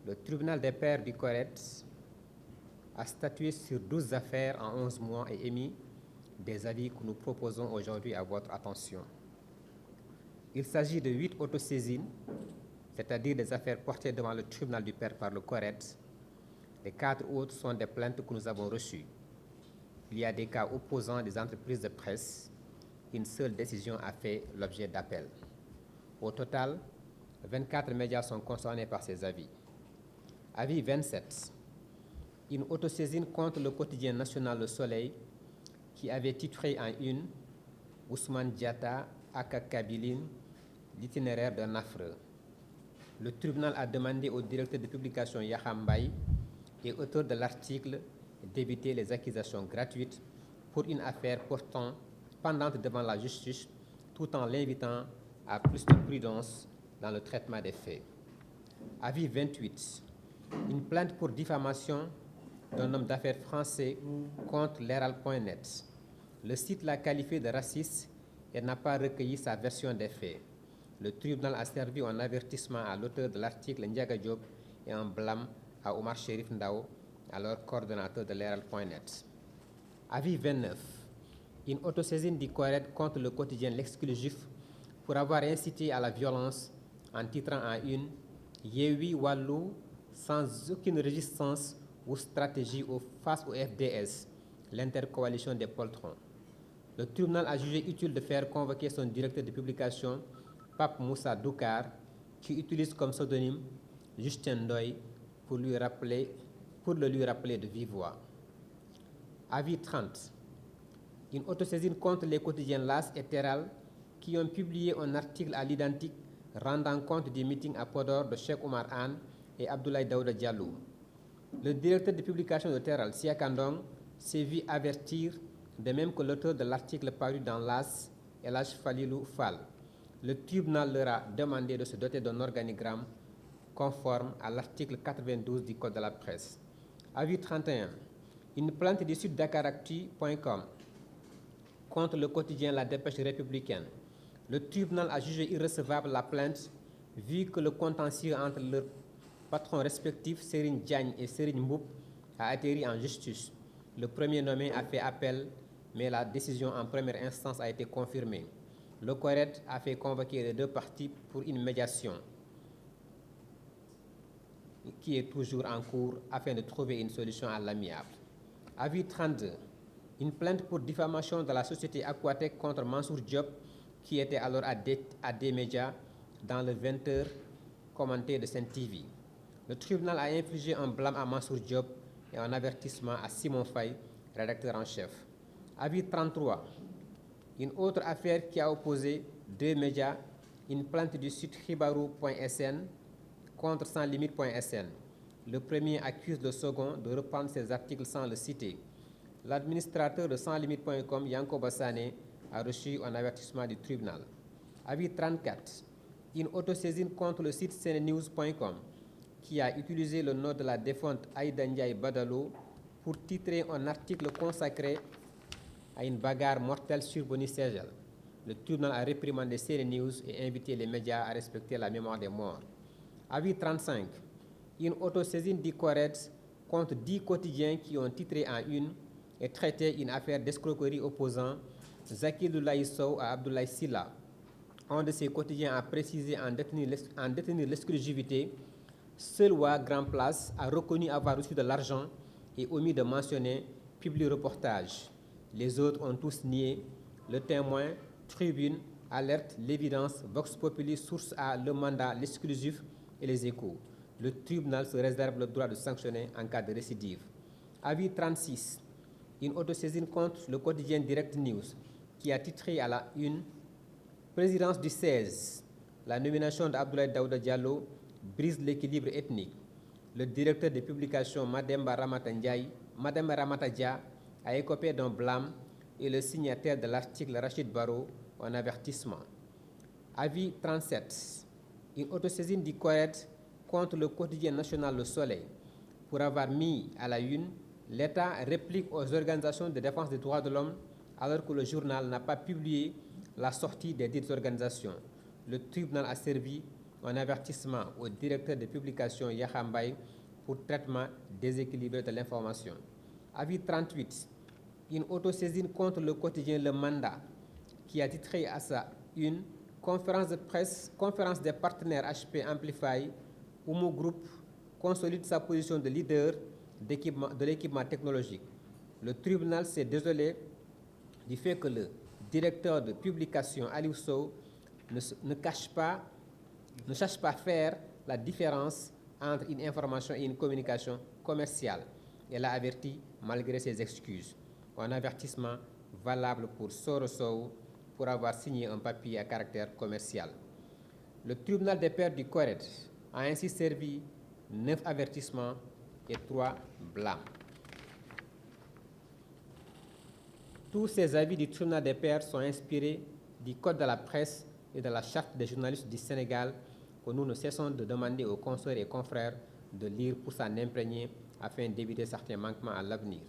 Le tribunal des pairs du CORED a statué sur 12 affaires en 11 mois et émis des avis que nous proposons aujourd'hui à votre attention. Il s'agit de 8 autosaisines, c'est-à-dire des affaires portées devant le tribunal du père par le CORED. Les 4 autres sont des plaintes que nous avons reçues. Il y a des cas opposant des entreprises de presse. Une seule décision a fait l'objet d'appel. Au total, 24 médias sont concernés par ces avis. Avis 27. Une autosaisine contre le quotidien national Le Soleil qui avait titré en une Ousmane Diatta, Aka Kabiline, l'itinéraire d'un affreux. Le tribunal a demandé au directeur de publication Yaham Mbaye et auteur de l'article d'éviter les accusations gratuites pour une affaire pendante devant la justice, tout en l'invitant à plus de prudence dans le traitement des faits. Avis 28. Une plainte pour diffamation d'un homme d'affaires français contre l'Herald.net. Le site l'a qualifié de raciste et n'a pas recueilli sa version des faits. Le tribunal a servi un avertissement à l'auteur de l'article Ndiaga Diop et un blâme à Omar Chérif Ndao, alors coordonnateur de l'Herald.net. Avis 29. Une autosaisine du CORED contre le quotidien L'Exclusif pour avoir incité à la violence en titrant en une Yewi Wallou sans aucune résistance ou stratégie face au FDS, l'intercoalition des poltrons. Le tribunal a jugé utile de faire convoquer son directeur de publication, Pape Moussa Doukar, qui utilise comme pseudonyme Justin Ndoye pour le lui rappeler de vive voix. Avis 30. Une autosaisine contre les quotidiens LAS et Terral qui ont publié un article à l'identique rendant compte du meeting à Podor de Cheikh Oumar Anne et Abdoulaye Daouda Diallo. Le directeur de publication de Terral, Sia Kandong, s'est vu avertir, de même que l'auteur de l'article paru dans l'AS, Elhaj Falilou Fall. Le tribunal leur a demandé de se doter d'un organigramme conforme à l'article 92 du Code de la presse. Avis 31. Une plainte du site dakaractu.com contre le quotidien La Dépêche républicaine. Le tribunal a jugé irrecevable la plainte vu que le contentieux entre leurs patrons respectifs, Serigne Diagne et Serigne Mboup, a atterri en justice. Le premier nommé a fait appel, mais la décision en première instance a été confirmée. Le CORED a fait convoquer les deux parties pour une médiation qui est toujours en cours afin de trouver une solution à l'amiable. Avis 32. Une plainte pour diffamation de la société Aquatec contre Mansour Diop, qui était alors à des médias dans le 20h commenté de Sen TV. Le tribunal a infligé un blâme à Mansour Diop et un avertissement à Simon Faye, rédacteur en chef. Avis 33. Une autre affaire qui a opposé deux médias, une plainte du site Khibarou.sn contre sanslimite.sn. Le premier accuse le second de reprendre ses articles sans le citer. L'administrateur de sanslimite.com, Yanko Bassane, a reçu un avertissement du tribunal. Avis 34. Une autosaisine contre le site senenews.com qui a utilisé le nom de la défunte Aïda Ndiaye Badalo pour titrer un article consacré à une bagarre mortelle sur Boni Segel. Le tribunal a réprimandé CNews et invité les médias à respecter la mémoire des morts. Avis 35. Une autosaisine du CORED contre 10 quotidiens qui ont titré en une et traité une affaire d'escroquerie opposant Zakir Sow à Abdoulaye Silla. Un de ces quotidiens a précisé en détenir l'exclusivité. Seul Wa Grand Place a reconnu avoir reçu de l'argent et omis de mentionner Publi Reportage. Les autres ont tous nié. Le Témoin, Tribune, Alerte, L'Évidence, Vox Populi, Source A, Le Mandat, L'Exclusif et Les Échos. Le tribunal se réserve le droit de sanctionner en cas de récidive. Avis 36. Une autosaisine contre le quotidien Direct News qui a titré à la une Présidence du 16. La nomination d'Abdoulaye Daouda Diallo brise l'équilibre ethnique. Le directeur de publication Mademba Ramata Dia a écopé d'un blâme et le signataire de l'article Rachid Baro un avertissement. Avis 37. Une autosaisine du CORED contre le quotidien national Le Soleil. Pour avoir mis à la une, l'État réplique aux organisations de défense des droits de l'homme alors que le journal n'a pas publié la sortie des dites organisations. Le tribunal a servi un avertissement au directeur de publication Yahambaye pour traitement déséquilibré de l'information. Avis 38. Une autosaisine contre le quotidien Le Mandat, qui a titré à sa une conférence de presse, conférence des partenaires HP Amplify, Oumou Group consolide sa position de leader de l'équipement technologique. Le tribunal s'est désolé du fait que le directeur de publication Aliou Sow ne cherche pas à faire la différence entre une information et une communication commerciale. Elle a averti malgré ses excuses. Un avertissement valable pour Soro Sow pour avoir signé un papier à caractère commercial. Le tribunal des pairs du Corée a ainsi servi 9 avertissements et 3 blâmes. Tous ces avis du tribunal des pairs sont inspirés du Code de la presse et de la Charte des journalistes du Sénégal que nous ne cessons de demander aux consoeurs et confrères de lire pour s'en imprégner afin d'éviter certains manquements à l'avenir.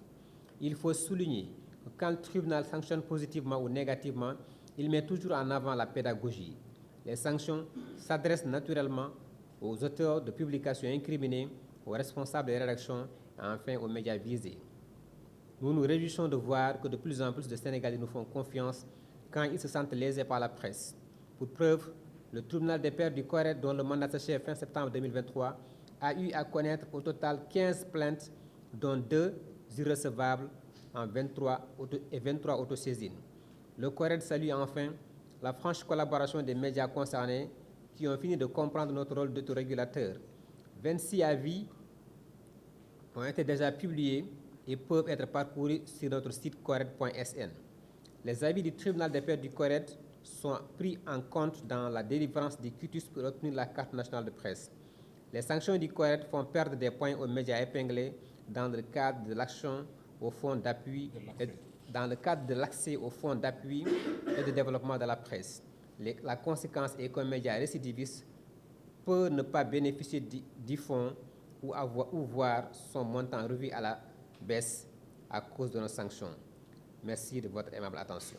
Il faut souligner que quand le tribunal sanctionne positivement ou négativement, il met toujours en avant la pédagogie. Les sanctions s'adressent naturellement aux auteurs de publications incriminées, aux responsables des rédactions et enfin aux médias visés. Nous nous réjouissons de voir que de plus en plus de Sénégalais nous font confiance quand ils se sentent lésés par la presse. Pour preuve, le tribunal des pairs du Corée, dont le mandat s'achève fin septembre 2023, a eu à connaître au total 15 plaintes, dont 2 irrecevables en 23 autosaisines. Le Corée salue enfin la franche collaboration des médias concernés qui ont fini de comprendre notre rôle d'autorégulateur. 26 avis ont été déjà publiés et peuvent être parcourus sur notre site corred.sn. Les avis du tribunal des pairs du Corée sont pris en compte dans la délivrance du quitus pour obtenir la carte nationale de presse. Les sanctions du Corée font perdre des points aux médias épinglés dans le cadre de l'action au fonds d'appui dans le cadre de l'accès au fonds d'appui et de développement de la presse. La conséquence est qu'un média récidiviste peut ne pas bénéficier du fonds ou voir son montant revu à la baisse à cause de nos sanctions. Merci de votre aimable attention.